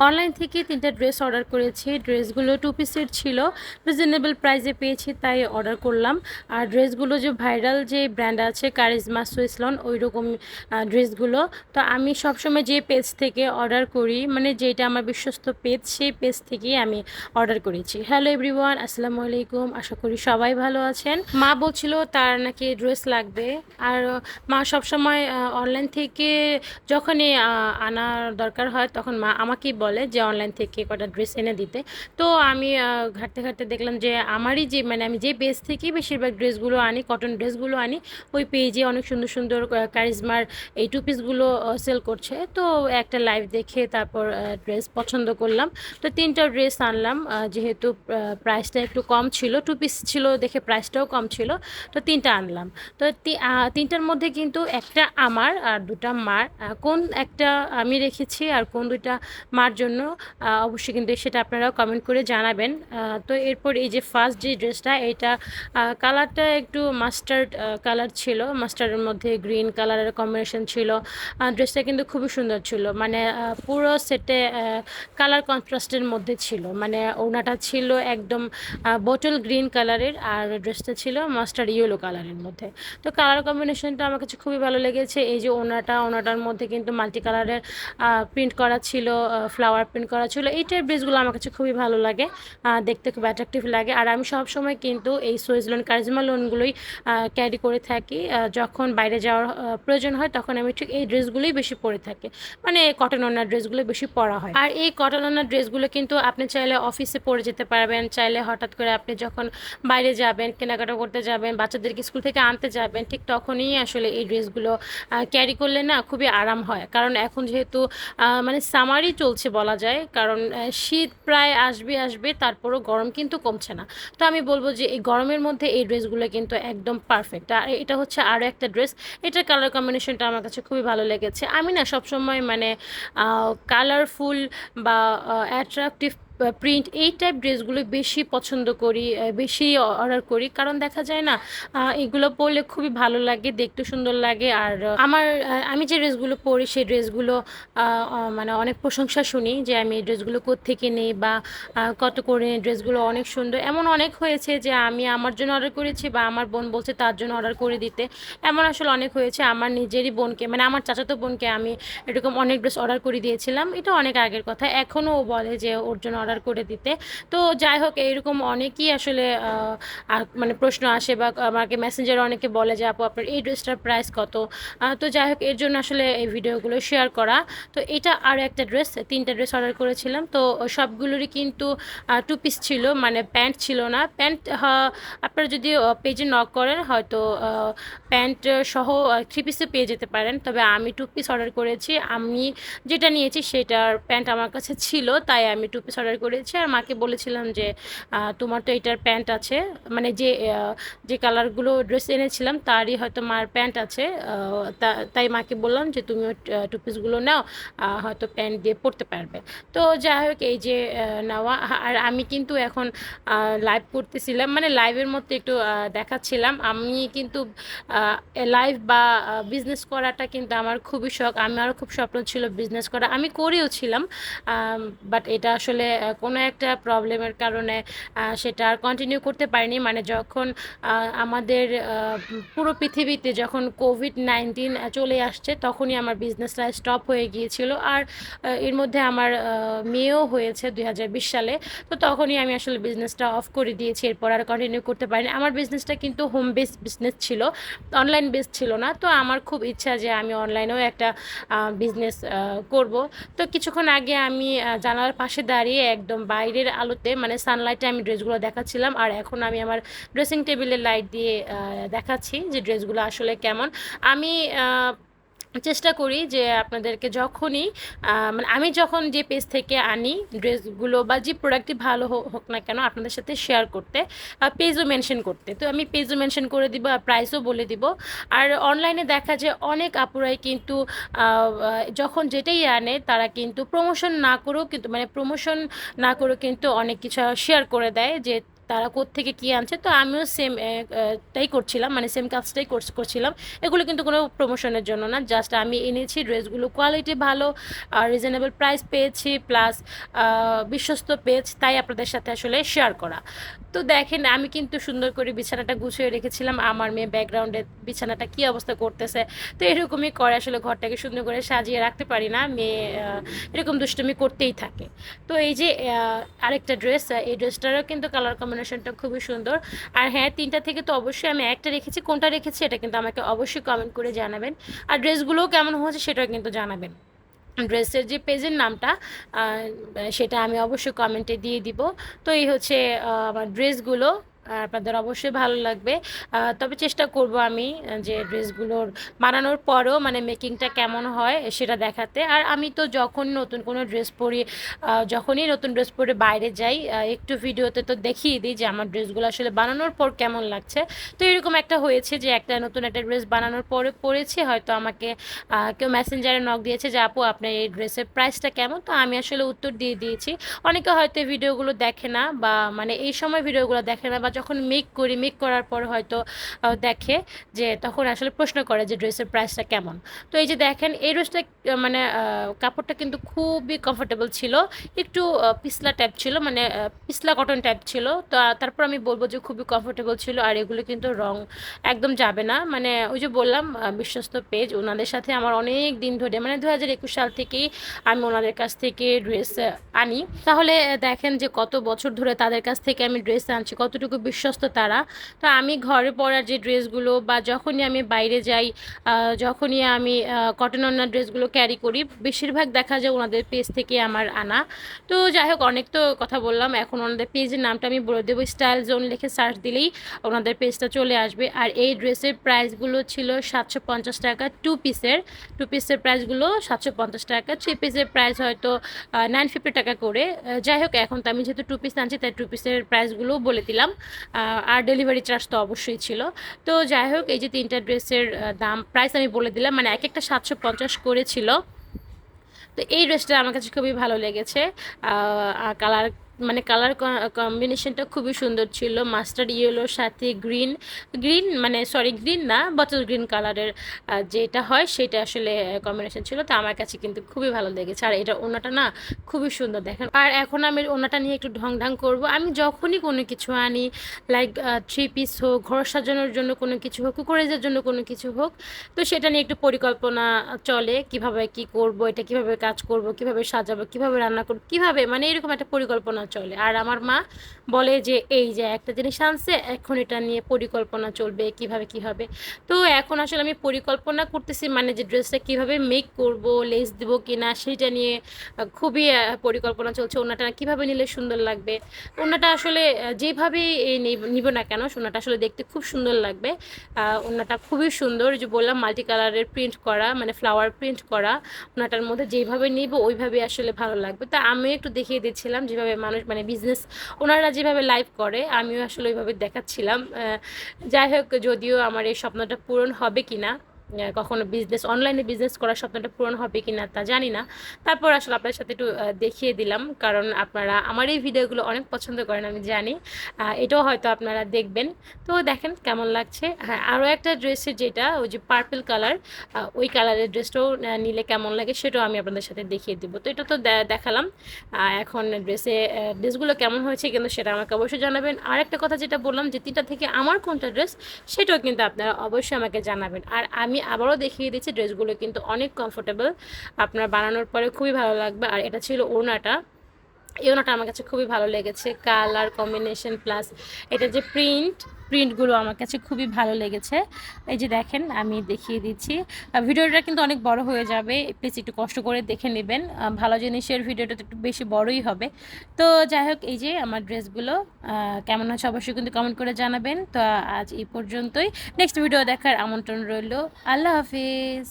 Online থেকে 3টা dress order করেছি। ড্রেসগুলো 2 পিসের ছিল। রিজনেবল প্রাইসে পেয়েছি তাই অর্ডার করলাম। আর ড্রেসগুলো যে ভাইরাল যে ব্র্যান্ড আছে কারিজমা সুইসলন ওইরকম ড্রেসগুলো। তো আমি সবসময় যে পেজ থেকে অর্ডার করি মানে যেটা আমার বিশ্বস্ত পেজ সেই পেজ থেকেই আমি অর্ডার করেছি। হ্যালো এভরিওয়ান, আসসালামু আলাইকুম। আশা করি সবাই ভালো আছেন। মা বলছিল তার নাকি ড্রেস লাগবে। আর মা সবসময় অনলাইন থেকে যখনই আনার দরকার হয় তখন মা আমাকেই বলে যে অনলাইন থেকে কটা ড্রেস এনে দিতে। তো আমি ঘাঁটতে ঘাঁটতে দেখলাম যে আমারই যে মানে আমি যে পেজ থেকেই বেশিরভাগ ড্রেসগুলো আনি, কটন ড্রেসগুলো আনি, ওই পেজে অনেক সুন্দর সুন্দর কারিজমার এই 2 পিসগুলো সেল করছে। তো একটা লাইভ দেখে তারপর ড্রেস পছন্দ করলাম। তো 3টা ড্রেস আনলাম। যেহেতু প্রাইসটা একটু কম ছিল, 2 পিস ছিল দেখে প্রাইসটাও কম ছিল, তো 3টা আনলাম। তো 3টার মধ্যে কিন্তু একটা আমার আর 2টা মার। কোন একটা আমি রেখেছি আর কোন 2টা মার জন্য অবশ্যই কিন্তু সেটা আপনারাও কমেন্ট করে জানাবেন। তো এরপর এই যে ফার্স্ট যে ড্রেসটা, এটা কালারটা একটু মাস্টার্ড কালার ছিল, মাস্টার্ডের মধ্যে গ্রিন কালারের কম্বিনেশন ছিল। ড্রেসটা কিন্তু খুবই সুন্দর ছিল, মানে পুরো সেটে কালার কন্ট্রাস্টের মধ্যে ছিল। মানে ওড়নাটা ছিল একদম বোটল গ্রিন কালারের আর ড্রেসটা ছিল মাস্টার্ড ইয়েলো কালারের মধ্যে। তো কালার কম্বিনেশনটা আমার কাছে খুবই ভালো লেগেছে। এই যে ওনাটার মধ্যে কিন্তু মাল্টি কালারের প্রিন্ট করা ছিল, ফ্লাওয়ার প্রিন্ট করা ছিল। এই টাইপ ড্রেসগুলো আমার কাছে খুবই ভালো লাগে, দেখতে খুব অ্যাট্রাকটিভ লাগে। আর আমি সবসময় কিন্তু এই সুইস লোন কারিজমা লোনগুলোই ক্যারি করে থাকি। যখন বাইরে যাওয়ার প্রয়োজন হয় তখন আমি ঠিক এই ড্রেসগুলোই বেশি পরে থাকি, মানে কটন ওনার ড্রেসগুলো বেশি পরা হয়। আর এই কটন ওনার ড্রেসগুলো কিন্তু আপনি চাইলে অফিসে পরে যেতে পারবেন, চাইলে হঠাৎ করে আপনি যখন বাইরে যাবেন, কেনাকাটা করতে যাবেন, বাচ্চাদেরকে স্কুল থেকে আনতে যাবেন, ঠিক তখনই আসলে এই ড্রেসগুলো ক্যারি করলে না খুবই আরাম হয়। কারণ এখন যেহেতু মানে সামারই চলছে বলা যায়, কারণ শীত প্রায় আসবে আসবে, তারপরও গরম কিন্তু কমছে না। তো আমি বলবো যে এই গরমের মধ্যে এই ড্রেসগুলো কিন্তু একদম পারফেক্ট। আর এটা হচ্ছে আরও একটা ড্রেস, এটার কালার কম্বিনেশনটা আমার কাছে খুবই ভালো লেগেছে। আমি না সবসময় মানে কালারফুল বা অ্যাট্রাকটিভ প্রিন্ট এই টাইপ ড্রেসগুলো বেশি পছন্দ করি, বেশি অর্ডার করি। কারণ দেখা যায় না এগুলো পরলে খুবই ভালো লাগে, দেখতে সুন্দর লাগে। আর আমি যে ড্রেসগুলো পরি সেই ড্রেসগুলো মানে অনেক প্রশংসা শুনি যে আমি এই ড্রেসগুলো কোত্থেকে নেই বা কত করে। ড্রেসগুলো অনেক সুন্দর, এমন অনেক হয়েছে যে আমি আমার জন্য অর্ডার করেছি বা আমার বোন বলছে তার জন্য অর্ডার করে দিতে। এমন আসলে অনেক হয়েছে, আমার নিজেরই বোনকে মানে আমার চাচাতো বোনকে আমি এরকম অনেক ড্রেস অর্ডার করে দিয়েছিলাম। এটা অনেক আগের কথা, এখনও ও বলে যে ওর জন্য অর্ডার করে দিতে। তো যাই হোক, এইরকম অনেকেই আসলে মানে প্রশ্ন আসে বা আমাকে মেসেঞ্জারে অনেকে বলে যে আপু আপনার এই ড্রেসটার প্রাইস কত। তো যাই হোক, এর জন্য আসলে এই ভিডিওগুলো শেয়ার করা। তো এটা আর একটা ড্রেস, 3টা ড্রেস অর্ডার করেছিলাম। তো সবগুলোরই কিন্তু 2 পিস ছিল, মানে প্যান্ট ছিল না। প্যান্ট আপনারা যদি পেজে নক করেন হয়তো প্যান্ট সহ 3 পিসে পেয়ে যেতে পারেন, তবে আমি 2 পিস অর্ডার করেছি। আমি যেটা নিয়েছি সেটার প্যান্ট আমার কাছে ছিল তাই আমি 2 পিস অর্ডার করেছি। আর মাকে বলেছিলাম যে তোমার তো এটার প্যান্ট আছে, মানে যে কালারগুলো ড্রেস এনেছিলাম তারই হয়তো মার প্যান্ট আছে। তাই মাকে বললাম যে তুমিও 2 পিসগুলো নাও, হয়তো প্যান্ট দিয়ে পরতে পারবে। তো যাই হোক, এই যে নেওয়া। আর আমি কিন্তু এখন লাইভ করতেছিলাম, মানে লাইভের মধ্যে একটু দেখাচ্ছিলাম। আমি কিন্তু লাইভ বা বিজনেস করাটা কিন্তু আমার খুবই শখ। আমারও খুব স্বপ্ন ছিল বিজনেস করা, আমি করেও ছিলাম। বাট এটা আসলে কোনো একটা প্রবলেমের কারণে সেটা আর কন্টিনিউ করতে পারিনি। মানে যখন আমাদের পুরো পৃথিবীতে যখন কোভিড-19 চলে আসছে তখনই আমার বিজনেসটা স্টপ হয়ে গিয়েছিল। আর এর মধ্যে আমার মেয়েও হয়েছে 2020 সালে। তো তখনই আমি আসলে বিজনেসটা অফ করে দিয়েছি, এরপর আর কন্টিনিউ করতে পারিনি। আমার বিজনেসটা কিন্তু হোম বেসড বিজনেস ছিল, অনলাইন বেসড ছিল না। তো আমার খুব ইচ্ছা যে আমি অনলাইনেও একটা বিজনেস করব। তো কিছুক্ষণ আগে আমি জানালার পাশে দাঁড়িয়ে একদম বাইরের আলোতে মানে সানলাইটে আমি ড্রেসগুলো দেখাচ্ছিলাম। আর এখন আমি আমার ড্রেসিং টেবিলের লাইট দিয়ে দেখাচ্ছি যে ড্রেসগুলো আসলে কেমন। আমি চেষ্টা করি যে আপনাদেরকে যখনই মানে আমি যখন যে পেজ থেকে আনি ড্রেসগুলো বা যে প্রোডাক্টই ভালো হোক না কেন আপনাদের সাথে শেয়ার করতে, পেজও মেনশন করতে। তো আমি পেজও মেনশন করে দিব আর প্রাইসও বলে দিব। আর অনলাইনে দেখা যায় অনেক আপুরাই কিন্তু যখন যেটাই আনে তারা কিন্তু প্রমোশন না করেও কিন্তু অনেক কিছু শেয়ার করে দেয় যে তারা কোত্থেকে কী আনছে। তো আমিও সেম তাই করছিলাম, মানে সেম কাজটাই করছিলাম। এগুলো কিন্তু কোনো প্রমোশনের জন্য না, জাস্ট আমি এনেছি ড্রেসগুলো কোয়ালিটি ভালো, রিজনেবল প্রাইস পেয়েছি, প্লাস বিশ্বস্ত পেজ, তাই আপনাদের সাথে আসলে শেয়ার করা। তো দেখেন আমি কিন্তু সুন্দর করে বিছানাটা গুছিয়ে রেখেছিলাম, আমার মেয়ে ব্যাকগ্রাউন্ডে বিছানাটা কী অবস্থা করতেছে। তো এরকমই করে, আসলে ঘরটাকে সুন্দর করে সাজিয়ে রাখতে পারি না, মেয়ে এরকম দুষ্টুমি করতেই থাকে। তো এই যে আরেকটা ড্রেস, এই ড্রেসটারও কিন্তু কালার কম্বিনেশনটা খুবই সুন্দর। আর হ্যাঁ, 3টা থেকে তো অবশ্যই আমি একটা রেখেছি, কোনটা রেখেছি এটা কিন্তু আমাকে অবশ্যই কমেন্ট করে জানাবেন। আর ড্রেসগুলোও কেমন হয়েছে সেটাও কিন্তু জানাবেন। ড্রেসের যে পেজের নামটা সেটা আমি অবশ্যই কমেন্টে দিয়ে দিব। তো এই হচ্ছে আমার ড্রেসগুলো, আপনাদের অবশ্যই ভালো লাগবে। তবে চেষ্টা করব আমি যে ড্রেসগুলোর বানানোর পরও মানে মেকিংটা কেমন হয় সেটা দেখাতে। আর আমি তো যখন নতুন কোনো ড্রেস পরি, যখনই নতুন ড্রেস পরে বাইরে যাই, একটু ভিডিওতে তো দেখিয়ে দিই যে আমার ড্রেসগুলো আসলে বানানোর পর কেমন লাগছে। তো এরকম একটা হয়েছে যে একটা নতুন একটা ড্রেস বানানোর পরে পরেছি, হয়তো আমাকে কেউ মেসেঞ্জারে নক দিয়েছে যে আপু আপনার এই ড্রেসের প্রাইসটা কেমন। তো আমি আসলে উত্তর দিয়ে দিয়েছি। অনেকে হয়তো এই ভিডিওগুলো দেখে না, বা মানে এই সময় ভিডিওগুলো দেখে না, বা যখন মেক করার পর হয়তো দেখে, যে তখন আসলে প্রশ্ন করে যে ড্রেসের প্রাইসটা কেমন। তো এই যে দেখেন এই ড্রেসটা মানে কাপড়টা কিন্তু খুবই কমফোর্টেবল ছিল, একটু পিছলা টাইপ ছিল, মানে পিছলা কটন টাইপ ছিল। তো তারপর আমি বলবো যে খুবই কমফোর্টেবল ছিল। আর এগুলো কিন্তু রং একদম যাবে না, মানে ওই যে বললাম বিশ্বস্ত পেজ, ওনাদের সাথে আমার অনেক দিন ধরে, মানে 2021 সাল থেকেই আমি ওনাদের কাছ থেকে ড্রেস আনি। তাহলে দেখেন যে কত বছর ধরে তাদের কাছ থেকে আমি ড্রেস আনছি, কতটুকু বিশ্বস্ত তারা। তো আমি ঘরে পরার যে ড্রেসগুলো, বা যখনই আমি বাইরে যাই, যখনই আমি কটন ওনার ড্রেসগুলো ক্যারি করি, বেশিরভাগ দেখা যায় ওনাদের পেজ থেকে আমার আনা। তো যাই হোক, অনেক তো কথা বললাম, এখন ওনাদের পেজের নামটা আমি বলে দেবো, স্টাইল জোন লিখে সার্চ দিলেই ওনাদের পেজটা চলে আসবে। আর এই ড্রেসের প্রাইসগুলো ছিল 750 টাকা, টু পিসের প্রাইসগুলো 750 টাকা, 3 পিসের প্রাইস হয়তো 950 টাকা করে। যাই হোক, এখন তো আমি যেহেতু 2 পিস আনছি তাই 2 পিসের প্রাইসগুলোও বলে দিলাম। আর ডেলিভারি চার্জ তো অবশ্যই ছিল। তো যাই হোক, এই যে 3টা ড্রেসের দাম প্রাইস আমি বলে দিলাম, মানে এক একটা 750 করে ছিল। তো এই ড্রেসটা আমার কাছে খুবই ভালো লেগেছে। কালার, মানে কালার কম্বিনেশনটা খুবই সুন্দর ছিল, মাস্টার্ড ইয়েলোর সাথে গ্রিন, মানে সরি গ্রিন না, বটল গ্রিন কালারের যেটা হয় সেটা আসলে কম্বিনেশন ছিল। তো আমার কাছে কিন্তু খুবই ভালো লেগেছে। আর এটা ওনাটা না খুবই সুন্দর দেখেন। আর এখন আমি ওনাটা নিয়ে একটু ঢং করব। আমি যখনই কোনো কিছু আনি, লাইক 3 পিস হোক, ঘর সাজানোর জন্য কোনো কিছু হোক, কুকুরেজের জন্য কোনো কিছু হোক, তো সেটা নিয়ে একটু পরিকল্পনা চলে, কিভাবে কি করব, এটা কিভাবে কাজ করব, কিভাবে সাজাবো, কিভাবে রান্না করব, কিভাবে, মানে এরকম একটা পরিকল্পনা চলে। আর আমার মা বলে যে এই যে একটা জিনিস আনছে, এখন এটা নিয়ে পরিকল্পনা চলবে কিভাবে কি হবে। তো এখন আসলে আমি পরিকল্পনা করতেছি, মানে যে ড্রেসটা কিভাবে মেক করব, লেস দেবো কিনা সেটা নিয়ে খুবই পরিকল্পনা চলছে। ওনাটা কিভাবে নিলে সুন্দর লাগবে, ওনাটা আসলে যেভাবে নিব না কেন, ওনাটা আসলে দেখতে খুব সুন্দর লাগবে। ওনাটা খুবই সুন্দর, যে বললাম মাল্টি কালারের প্রিন্ট করা, মানে ফ্লাওয়ার প্রিন্ট করা। ওনাটার মধ্যে যেভাবে নিব ওইভাবে আসলে ভালো লাগবে। তা আমি একটু দেখিয়ে দিচ্ছিলাম যেভাবে মানুষ, মানে বিজনেস ওনারা যেভাবে লাইভ করে, আমিও আসলে ওইভাবে দেখাচ্ছিলাম। যাই হোক, যদিও আমার এই স্বপ্নটা পূরণ হবে কি না, কখনো অনলাইনে বিজনেস করার স্বপ্নটা পূরণ হবে কি না তা জানি না। তারপর আসলে আপনার সাথে একটু দেখিয়ে দিলাম, কারণ আপনারা আমার এই ভিডিওগুলো অনেক পছন্দ করেন আমি জানি। এটাও হয়তো আপনারা দেখবেন। তো দেখেন কেমন লাগছে। হ্যাঁ, আরও একটা ড্রেসের, যেটা ওই যে পার্পল কালার, ওই কালারের ড্রেসটাও নিলে কেমন লাগে সেটাও আমি আপনাদের সাথে দেখিয়ে দেবো। তো এটা তো দেখালাম। এখন ড্রেসগুলো কেমন হয়েছে কিন্তু সেটা আমাকে অবশ্যই জানাবেন। আর একটা কথা যেটা বললাম যে 3টা থেকে আমার কোনটা ড্রেস, সেটাও কিন্তু আপনারা অবশ্যই আমাকে জানাবেন। আর আমি আবারও দেখিয়ে দিচ্ছি, ড্রেসগুলো কিন্তু অনেক কমফোর্টেবল, আপনার বানানোর পরে খুবই ভালো লাগবে। আর এটা ছিল ওড়নাটা, এই ওড়নাটা আমার কাছে খুবই ভালো লেগেছে, কালার কম্বিনেশন প্লাস এটা যে প্রিন্টগুলো আমার কাছে খুবই ভালো লেগেছে। এই যে দেখেন আমি দেখিয়ে দিচ্ছি। ভিডিওটা কিন্তু অনেক বড় হয়ে যাবে, প্লিজ একটু কষ্ট করে দেখে নেবেন। ভালো জিনিসের ভিডিওটা তো একটু বেশি বড়ই হবে। তো যাই হোক, এই যে আমার ড্রেসগুলো কেমন হচ্ছে অবশ্যই কিন্তু কমেন্ট করে জানাবেন। তো আজ এই পর্যন্তই, নেক্সট ভিডিও দেখার আমন্ত্রণ রইল। আল্লাহ হাফিজ।